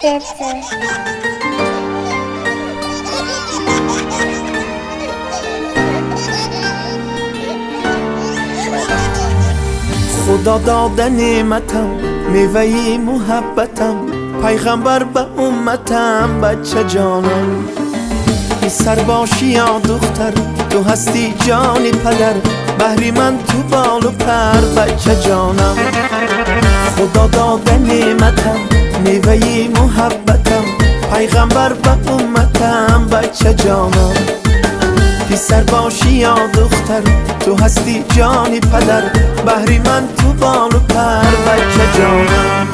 خدا داده نعمتم، میوه محبتم، پیغمبر به امتم، بچه جانم. پسر باشی یا دختر، تو هستی جان پدر، بهری من تو بال و پر، بچه جانم. خدا داده نعمتم، میوه محبتم، پیغمبر به امتم، بچه جانم. پسر باشی یا دختر، تو هستی جان پدر، بهری من تو بال و پر، بچه جانم.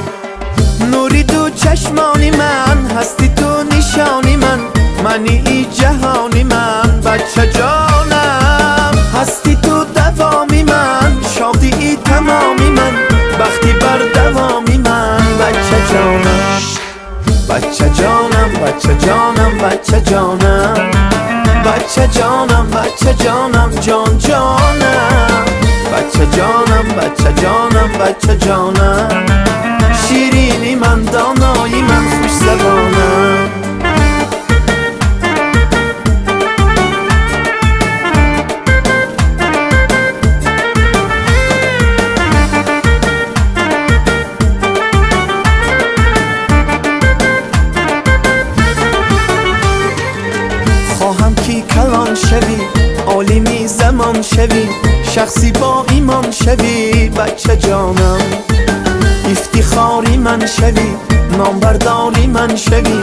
نوری دو چشمانی من، هستی تو نشانی من، منی ای جهانی من، بچه جانم. هستی تو دوامی من، شادی ای تمامی من، بختی بر دوامی من، بچه جانم. بچه جانم، بچه جانم، بچه جانم، بچه جانم، بچه جانم، جان جانم. بچه جانم، بچه جانم، بچه جانم، شیرینی من، دانایی من، خوش زبانم. خواهم کی کلان شوی، عالمی زمان شوی، شخصی با ایمان شوی، بچه جانم. افتخاری من شوی، نامبرداری من شوی،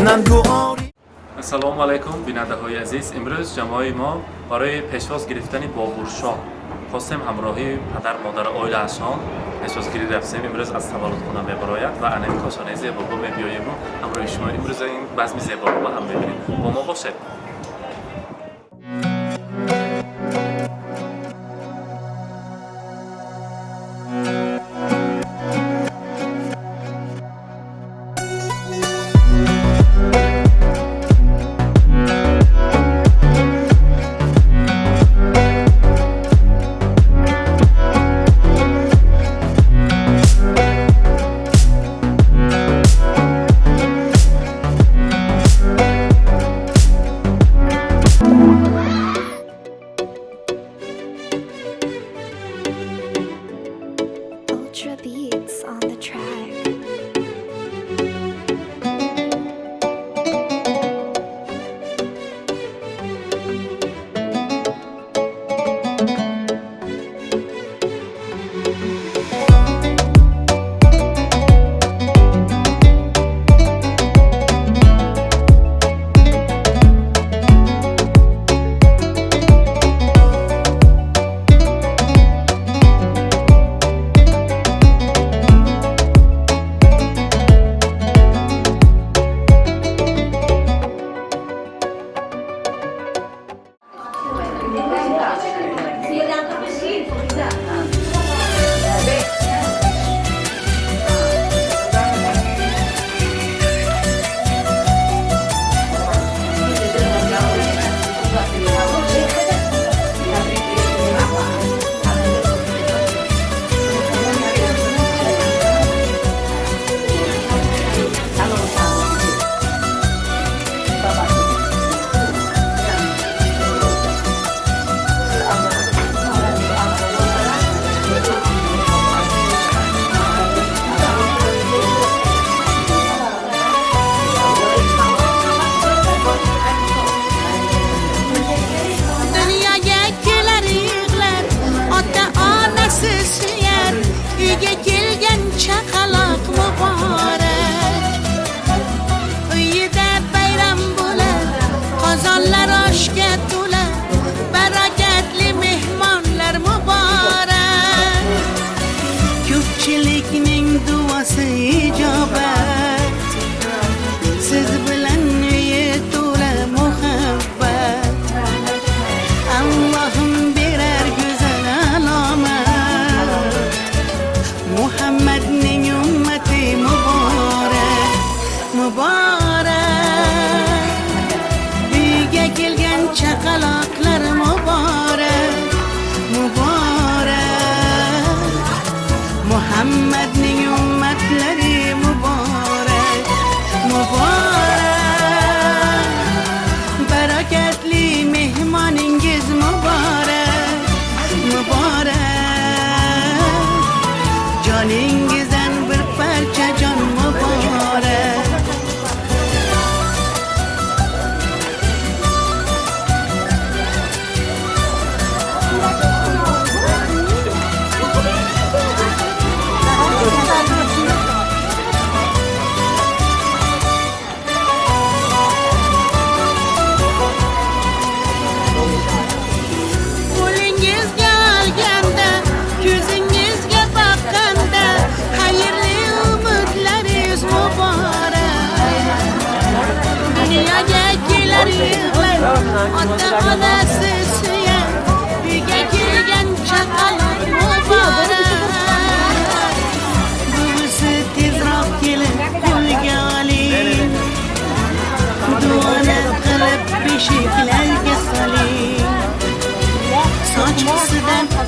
ننگواری. السلام علیکم بیننده های عزیز. امروز جماعی ما برای پیشواز گرفتن بابورشاه خواستیم همراهی پدر مادر اویل اشان پیشوازگیری رفتیم. امروز از تولد خونه میبراید و انمی کاشانه زیبابا میبیاییم و همراه شما امروز این بزم زیبابا با هم ببینیم. با ما باشید.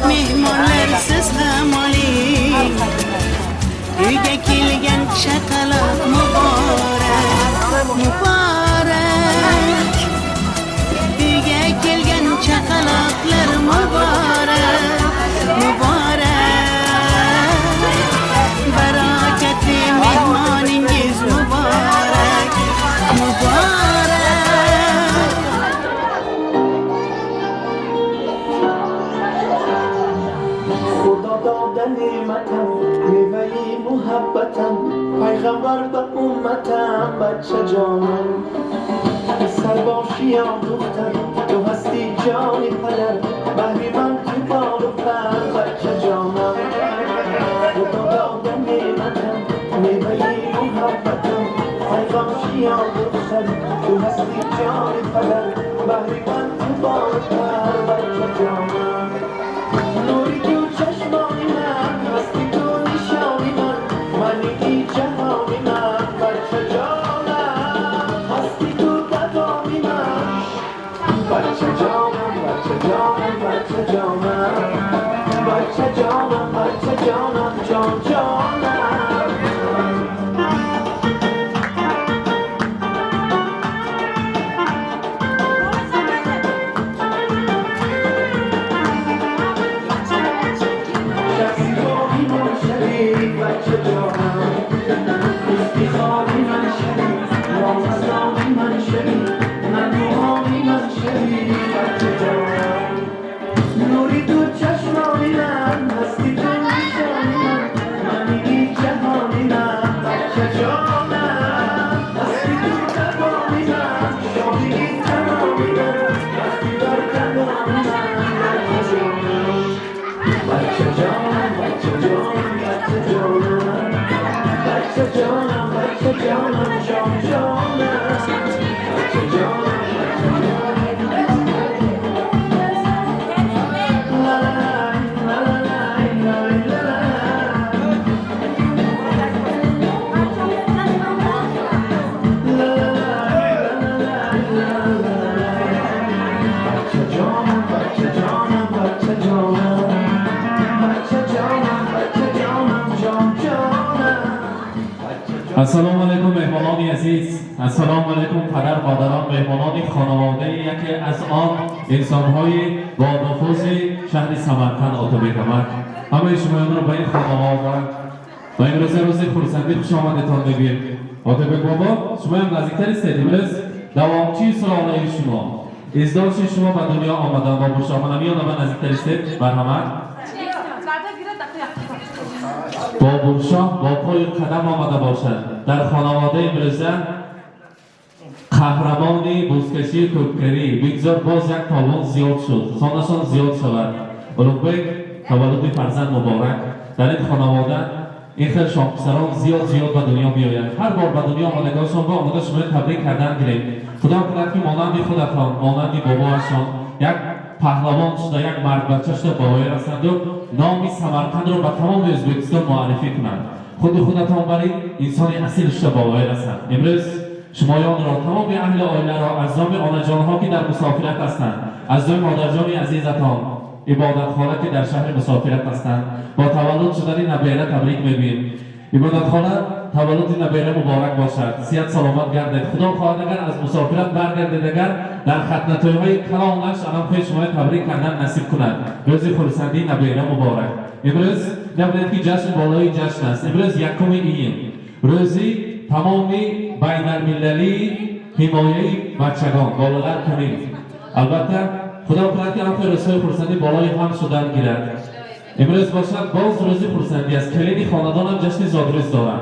Mehmonlarsiz ham oling, uyga kelgan chaqaloq muborak, muborak. Uyga kelgan chaqaloqlar muborak, muborak. Barokatli mehmoningiz muborak, muborak. خدا داده نعمتم میوهی محبتم پیغمبر به امتم بچه جانم سر باشی یا دختر تو هستی جان پدر بهری من تو بال و پر بچه جانم خدا داده نعمتم میوهی محبتم پیغمبر یا دختر تو هستی جان پدر بهری من تو بال و پر بچه جانم نوری تو چشمانی من هستی تو نشانی من منی جهانی من بچه جانم هستی تو بدانی من بچه جانم بچه جانم بچه جانم بچه جانم بچه جانم جان جانم بچه جانم استخاری من شدید رامزانی من شدید ننوهانی من شدید بچه جانم نوری تو چشمانی من هستی تو نشانی من منی جهانی من بچه جانم هستی تو تمامی من شادی تمامی من هستی در تمامی من بچه جانم بچه جانم بچه جانم بچه جانم بچه جانم جان جانم بچه جانم السلام علیکم مهمانان عزیز، السلام علیکم پدر مادران، مهمانان خانواده یکی از آن انسان‌های با نفوذ شهر سمرقند آتابکمک. همه شمایان را به این خانواده و امروز روز خورسندی خوش آمدتان میگویم. آتابک بابا شما هم نزدیکتر استید. امروز دوامچی سلاله شما ازدواج شما به دنیا آمدن با بشرا منمیان و نزدیکتر استید برهمت بابور شاه با پای قدم آمده باشد. در خانواده امروزه قهرمانی بزکشی کوبکری بگذار باز یک تالون زیاد شد، سانشان زیاد شود. اولوبک تولد فرزند مبارک. در این خانواده این خیلی شامپسران زیاد به دنیا بیاید. هر بار به دنیا آمدگاهشان با آمده شما تبریک کردن گیریم. خدا کند که مانندی خودتان مانندی بابایشان یک پهلوان شده، یک مرد بچه شده باور هستند و نام سمرقند رو به تمام ازبکستان معرفی کنند. خودتان برای انسان اصیل شده باور هستند. امروز شمایان را تمام اهل آیله را از نام آنجانها که در مسافرت هستند، از نام مادرجان عزیزتان عبادت خانه که در شهر مسافرت هستند با تولد شدن نبیره تبریک میگوییم. عبادت خانه تولد نبیره مبارک باشد، صحت سلامت گردید. خدا خواهد اگر از مسافرت برگردید اگر در ختنه‌های کلامش الان پیش شما تبریک کردن نصیب کند. روز خورسندی نبیره مبارک. امروز نباید که جشن بالای جشن است. امروز یکم ایین روزی تمامی بین المللی حمایه بچگان بالغان کنید. البته خدا کند که الان روزهای خورسندی بالای هم شدن گیرد. امروز باشد باز روزی خورسندی است. کلید خاندان هم جشن زادروز دارند.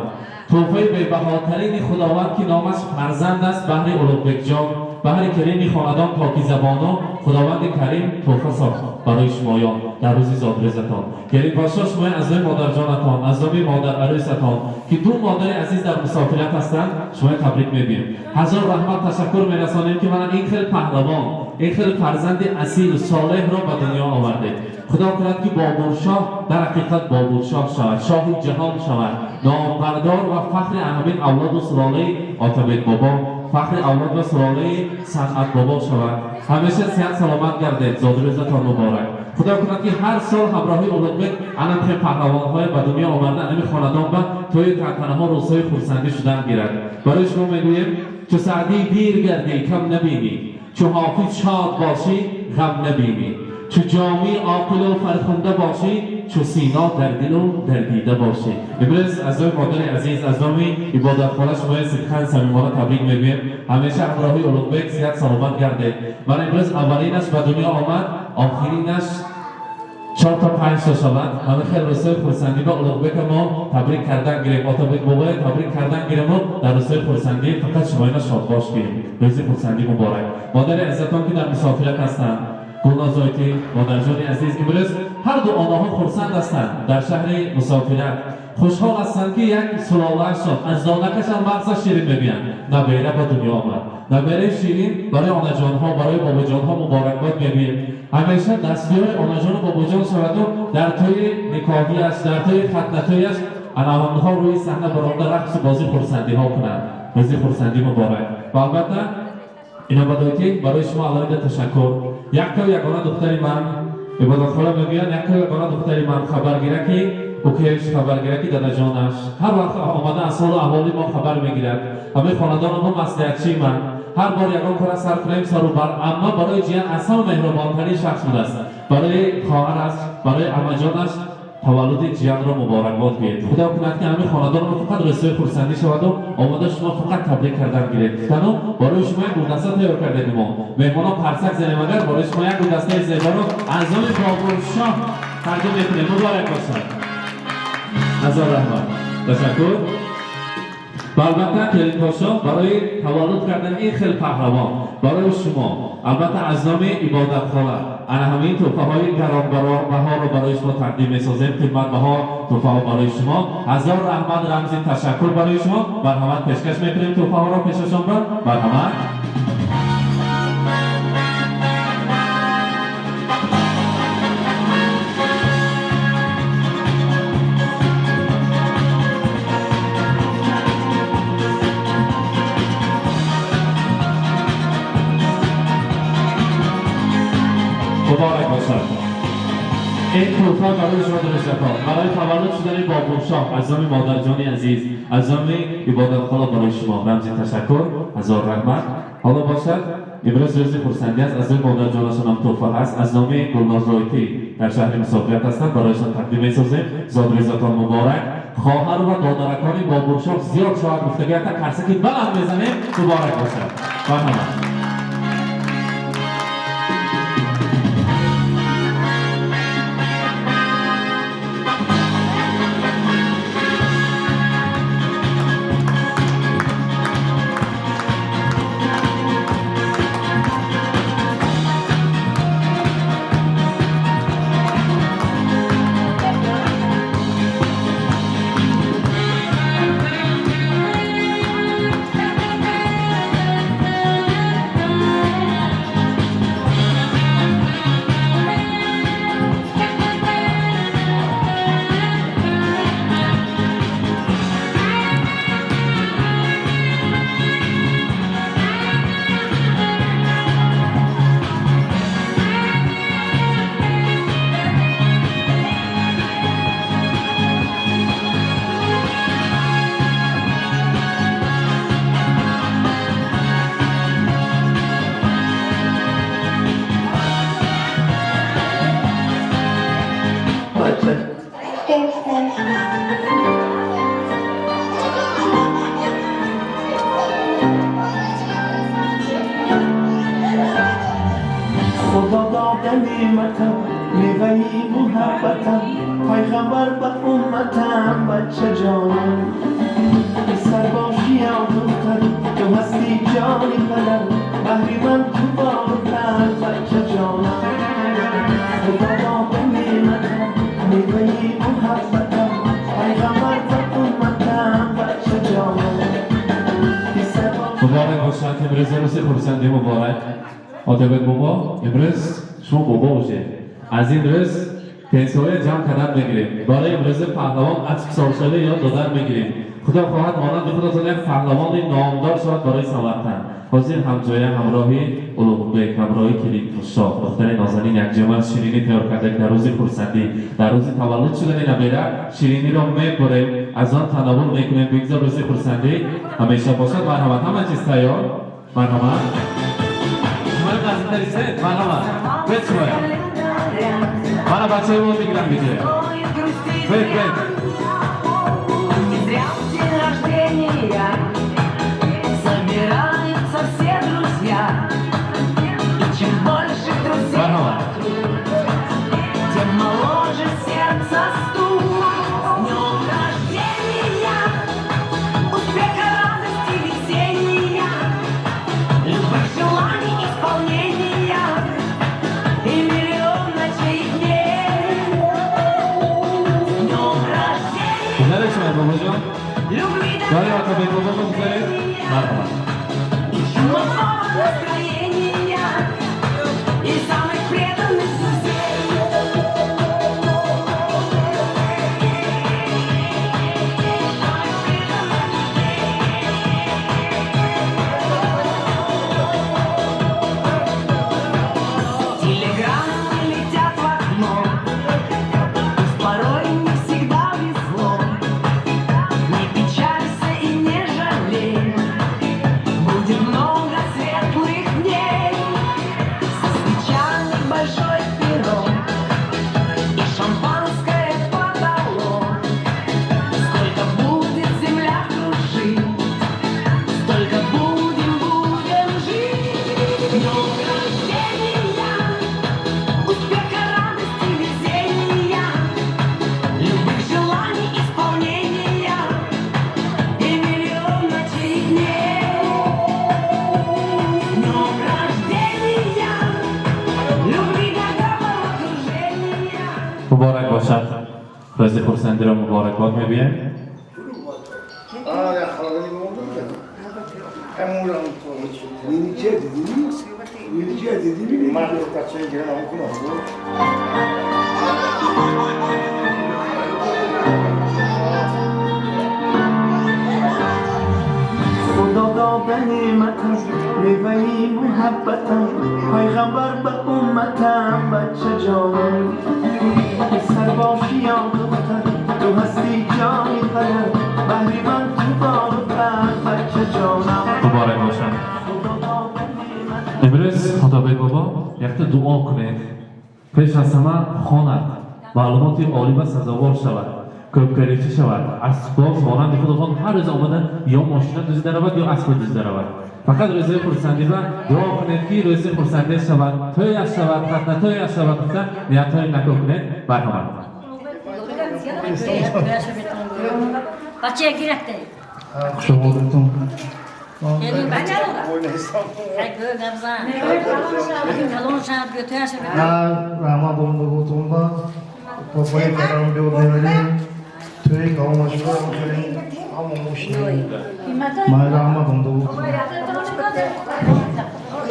تحفه بی‌بهاترین خداوند که نامش فرزند است بهر اولوبک جان بهر کریم خاندان پاکی زبانان خداوند کریم تحفه ساخت برای شمایان در روز زادروزتان. کریم پاشا شما عزای مادر جانتان، عزای مادر عروستان که دو مادر عزیز در مسافرت هستند شما تبریک میگیم. هزار رحمت تشکر میرسانیم که من این خیلی پهلوان، این خیلی فرزند اصیل صالح را به دنیا آورده. خدا کند که بابورشاه در حقیقت بابورشاه شود، شاه جهان شود، نامبردار و فخر همین اولاد و سلاله آتابک بابا، فخر اولاد و سلاله صنعت بابا شود. همیشه صحت سلامت گردید. زادروزتان مبارک. خدا کند که هر سال همراهی اولادبک الان که پهلوان‌های به دنیا آوردن همین خاندان و توی تنها روزهای خرسندی شدن گیرد. برای شما میگویم چو سعدی دیر گردی کم نبینی، چو حافظ شاد باشی غم نبینی، چو جامی عاقل و فرخنده باشی، چو سینا در دل و در دیده باشی. امروز از مادر عزیز از نام عبادتخانه شما صدقاً صمیمانه تبریک میگویم. همیشه همراهی اولادبک صحت سلامت گردید. من امروز اولینش به دنیا آمد، آخرینش 4 تا 5 تا شود. همه خیلی روزهای خرسندی با اولادبک ما تبریک کردن گیریم. آتابک بابا تبریک کردن گیریم و در روزهای خرسندی فقط شما اینا شاد باش گیریم. روز خرسندی مبارک. مادر عزتان که در مسافرت هستند، گلناز آیتی مادر جان عزیز، امروز هر دو آنها خرسند هستند در شهر مسافرت. خوشحال هستند که یک سلاله شد از دانکش هم مغز شیرین ببینند. نبیره به دنیا آمد. نبیره شیرین برای آنا جانها، برای بابا جانها مبارکباد میگوییم. همیشه دستیار آنا جان و بابا جان شود و در توی نکاحیش، در توی ختنه‌هایش آنها روی صحنه برآمده رقص و بازی خرسندی ها کنند. روز خرسندی مبارک. و البته اینا بدایتی برای شما علامت تشکر. یک تا یگانه دختری من عبادتخانه میگوید، یک تا یگانه دختری من خبرگیره که اوکیش خبرگیره که دادا جانش هر وقت آمده از حال و احوالی ما خبر میگیرد. همه خاندان ما مصلحتچی من هر بار یگان کار سر کنیم سر و بر، اما برای جیان اصلا مهربانترین شخص بوده است. برای خواهرش، برای عمه جانش تولد جیان را مبارکباد گوید. خدا کند که همه خاندان ما فقط رسوی خرسندی شود و آماده شما فقط تبریک کردن گیرید. تنها برای شما یک گلدسته تیار کرده ما مهمانا پرسک زنیم. اگر برای شما یک گلدسته زیبا رو اعضای بابورشاه تقدیم میکنیم. مبارک باشد. هزار رحمت تشکر. البته کریم پاشا برای تولد کردن این خیلی پهلوان برای شما البته از نام عبادتخانه انا همین تحفه های گرانبها رو برای شما تقدیم می‌سازیم. خدمت بها تحفه ها برای شما. هزار رحمت رمزی تشکر برای شما. مرحمت پیشکش می‌کنیم تحفه ها رو پیششان بر. مرحمت. مبارک باشد. این تحفه برای شما درشتان برای تولد شدن بابورشاه از نام مادر جان عزیز، از نام عبادتخانه برای شما رمزی تشکر. هزار رحمت. حالا باشد امروز روز خرسندی است. از نام مادر جانشان هم تحفه هست از نام گلناز رایتی در شهر مسافرت هستند. برایشان تقدیم می‌سازیم. زادروزتان مبارک. خواهر و دادرکان بابورشاه زیاد شاید گفتگی حتی کرسکی بلند میزنیم. مبارک باشد. مرحبا. خدا داده نعمتم میوهی محبتم پیغمبر به امتم بچه جانم سر باشی یا دختر تو هستی جانی قدر بحری مبارک باشد امروز روز خورسندی مبارک آتابک بابا امروز شما بابا باشه از این روز پیسه‌های جمع کردن میگیریم برای امروز پهلوان از سال شده یاد دادن میگیریم خدا خواهد مانند خودتان یک پهلوان نامدار شود برای سمرقند حاضر همجایه همراهی اولوبک همراهی کلید شاه دختر نازنین یک جمع شیرینی تیار کرده در روز خورسندی در روز تولد شدن نبیره شیرینی را میبریم از آن تناول میکنیم بگذار روز خورسندی همیشه باشد مرحمت همه چیز تیار مرحمت شما نزدیک تریسه مرحمت بید شما من بچه رو میگیرم بیده بید День рождения собираются все друзья, и чем больше друзей вокруг, тем моложе сердце стук. С днем рождения, успеха, радости, везения, любых желаний, исполнения и миллион ночей и дней. С днем рождения, любви, داری آتابک بابا بگذارید مرحبت и чудного настроения, и самых преданных друзей. Телеграммы летят в окно, пусть порой не всегда везло. Не печалься и не жалей, будет много светлых дней. Со свечами большой пирог и шампанское в потолок. Сколько будет земля кружить, столько будем жить. С днем рождения, успеха, радости, везения, любых желаний, исполнения и миллион ночей и дней. С днем рождения, любви, доброго окружения. مبارک باشد روز خورسندی را مبارکات می‌گویم خدا داده نعمتم میوهی محبتم پیغمبر به امتم بچه جانم سر باشی یا دختر تو هستی جای قدر بهری من تو دار و پر بچه جانم مبارک باشد امروز خدابک بابا یک تا دعا کنید پیش از همه خواند معلومات عالی و سزاوار شود کوبکاریچی شود اسباب مانند خودتان هر روز آمدن یا ماشین دزدیده رود یا اسب دزدیده رود فقط روز خورسندی را دعا کنید که روز خورسندی شود تویش شود ختنه تویش شود گفتن نیت‌های نکو کنید مرحمت بچه گرفته شمالتون یعنی بچه رو خیلی گرزن کلون شد بیوتیش رحمه بونده بودم با پای کارم بیاد نمیدیم توی کامش رو کنیم همون مشنیم من رحمه بونده بودم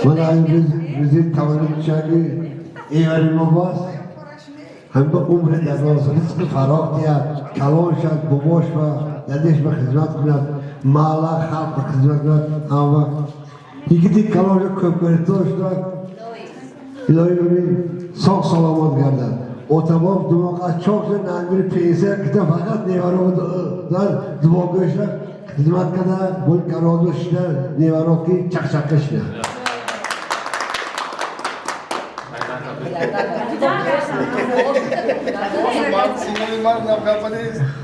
من امروز روزی تولد شدی ایاری مباس هم به عمر دراز رزق فراغ دید کلان شد باباش و دلش به خدمت کند مالا خلق به خدمت کند اما یکی دی کلان شد köpkörü داشت الهی ببین sağ salamat گردن otobüs dumağa çok zor namiri peyser kita fakat nevaro duma göçler hizmet kadar bu karodu işler nevaro ki çak işler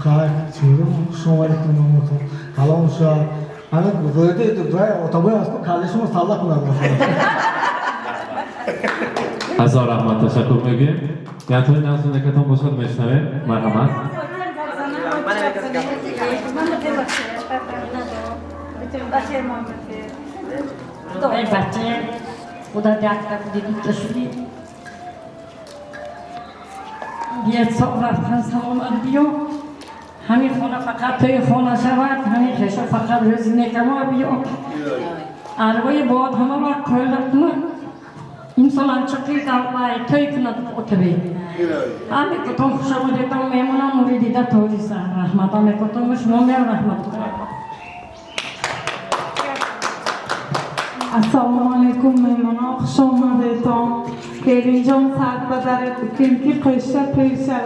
خواهد چیرم شماری کنم تو کلان شد انا گویده تو دوای اتوبوس است کالشون سالا کنم هزار رحمت تشکر میگیم یعنی توی نزد نکتون باشد میشنویم مرحمت ای بچه خدا درد دیدی کشونی یه صبح رفتن سلام بیا همین خونه فقط توی خونه شود همین خشو فقط روز نکما بیا عربای باد همه وقت کار کنه انسان انچقی کلمه توی کنه اتبی همه کتام خوش آمدیدم میمونم موری دیده توری سر رحمت همه کتام شما میر رحمت السلام علیکم میمونا خوش آمدیدم کیرین جان ساعت بدارد کلکی قیشه پیشه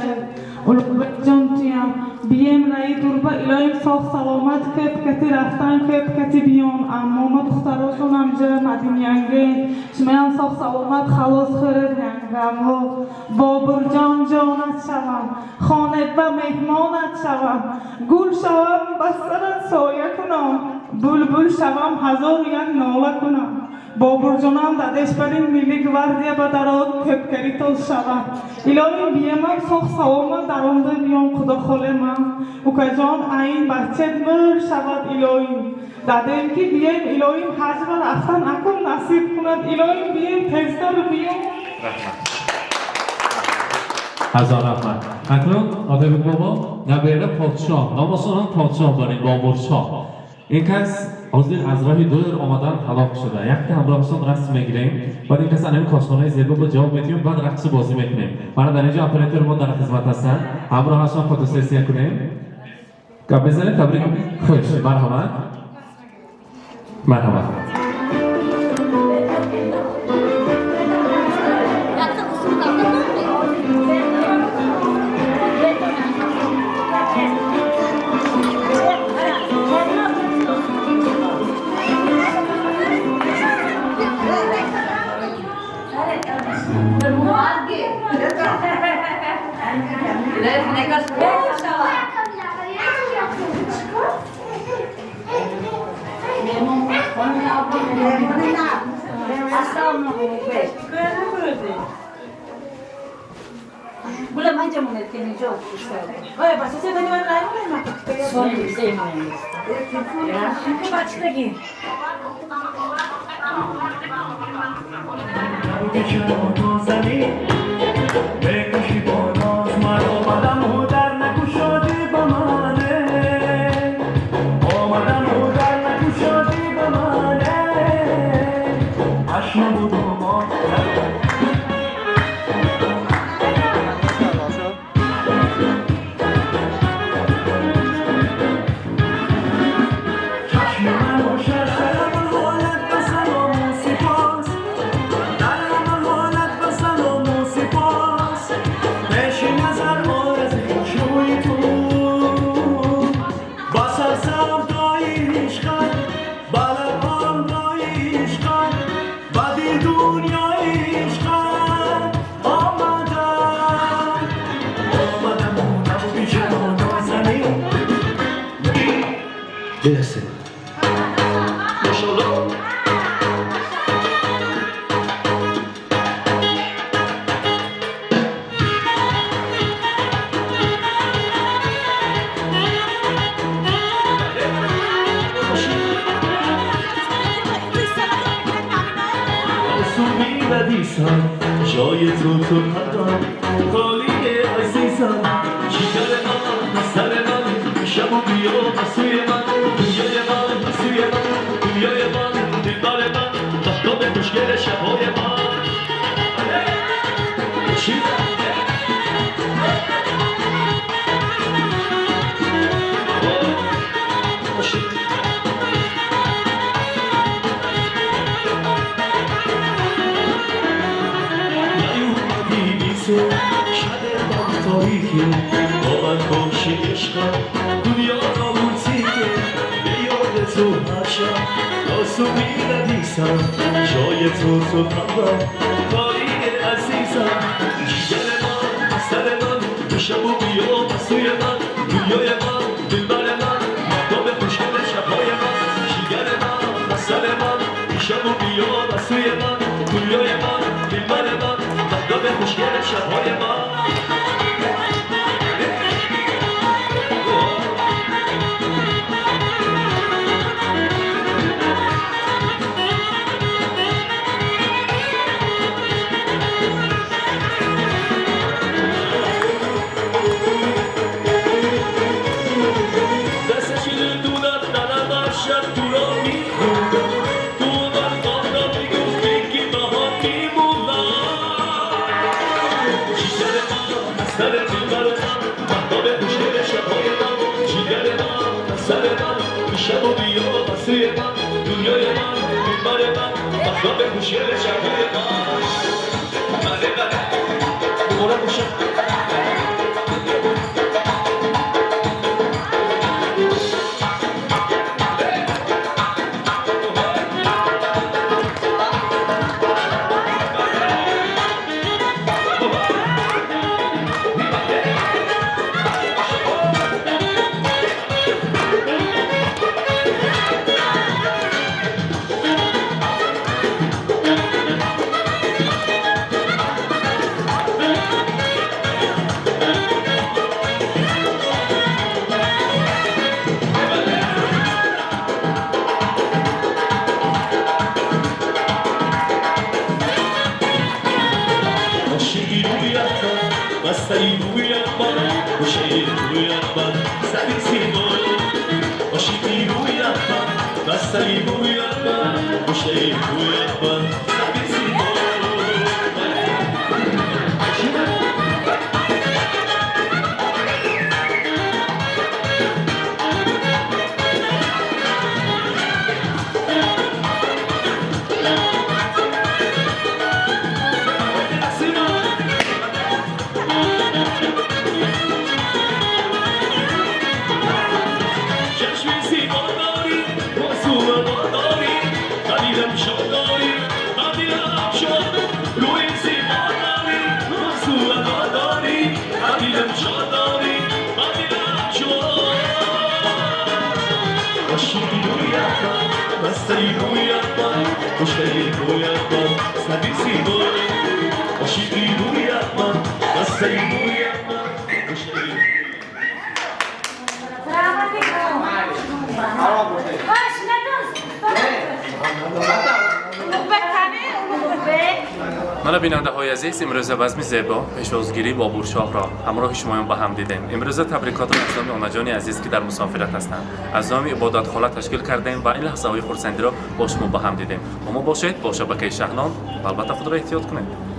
اولو جان تیم بیم رای دوربا الهیم صاف سلامت کتی رفتن کتی بیان اما ما دختراشون همجا مدینیانگه شمیان صاف سلامت خلاص خرد هنگم و بابر جان جانت شوم خانه و مهمانت شوم گل شوم بسترت سایه کنم بلبل شوم هزار یک ناله کنم بابر جانم دادش برین میلی گواردیا بدارد کپکری تل شوم الهیم بیمم صاف سلامت در آنده بیام خدا خاله من اوکا جان این بچه مر شود الهیم دادیم که بیایم الهیم حج و رفتن اکن نصیب کند الهیم بیایم تزدر بیایم هزار رحمت اکنون آقای بابا نبیره پادشاه ناماسان پادشاه برین بابرشاه این کس از راه دور آمدن هلاک شده یک که همراهشان رقص میگیریم بعد این کس انمی کاشانهای زیبا با جواب میتیم بعد رقص بازی میکنیم من در اینجا اپریتور ما در خدمت هستن همراهشان فوتوسسی کنیم گپ بزنیم تبریک خوش مرحبا مرحبا Boleh macam mana kini jauh? Oh, pasal saya tadi mana lain mana? Sorry, saya mana? Ya, kita baca lagi. برسه جای تو پدام خالی عزیزم جیگر من سر من شب و بیا مسوی من دنیای من مسوی من دنیای من دلبر من وقتا خوشگل شبهای من شده با تاریکی با من باشی عشقم دنیا نامونتی که به یاد تو هرشم آسوبی ندیسم جای تو پندم تاریک عزیزم جیگر من سر من شب و بیا مسوی من دنیای من دلبر من مهتاب خوشگل شبهای من جیگر من سر من شب و بیا مسوی من دنیای من دلبر من مهتاب خوشگل شبهای من دستش دونت ننم شب تو را میخونم و به گوشه شبیه من دوباره گوشه Bastay uyanman, bu şehir uyanman, sensin oğlum. O şehir uyanman, bastay uyanman, bu şehir uyanman, sensin oğlum. Bastay uyanman, bu şehir uyanman, sensin oğlum. O şehir uyanman, bastay uyanman, bu şehir. مانا بیننده های عزیز امروز بزم زیبا پشوازگیری بابورشاه را همراه شمایان با هم دیدیم. امروز تبریکات را از نام آنجان عزیز که در مسافرت هستند از نام عبادت خاله تشکیل کردیم و این لحظه های خرسندی را با شما با هم دیدیم. با ما باشید با شبکه شهنام و البته خود را احتیاط کنید.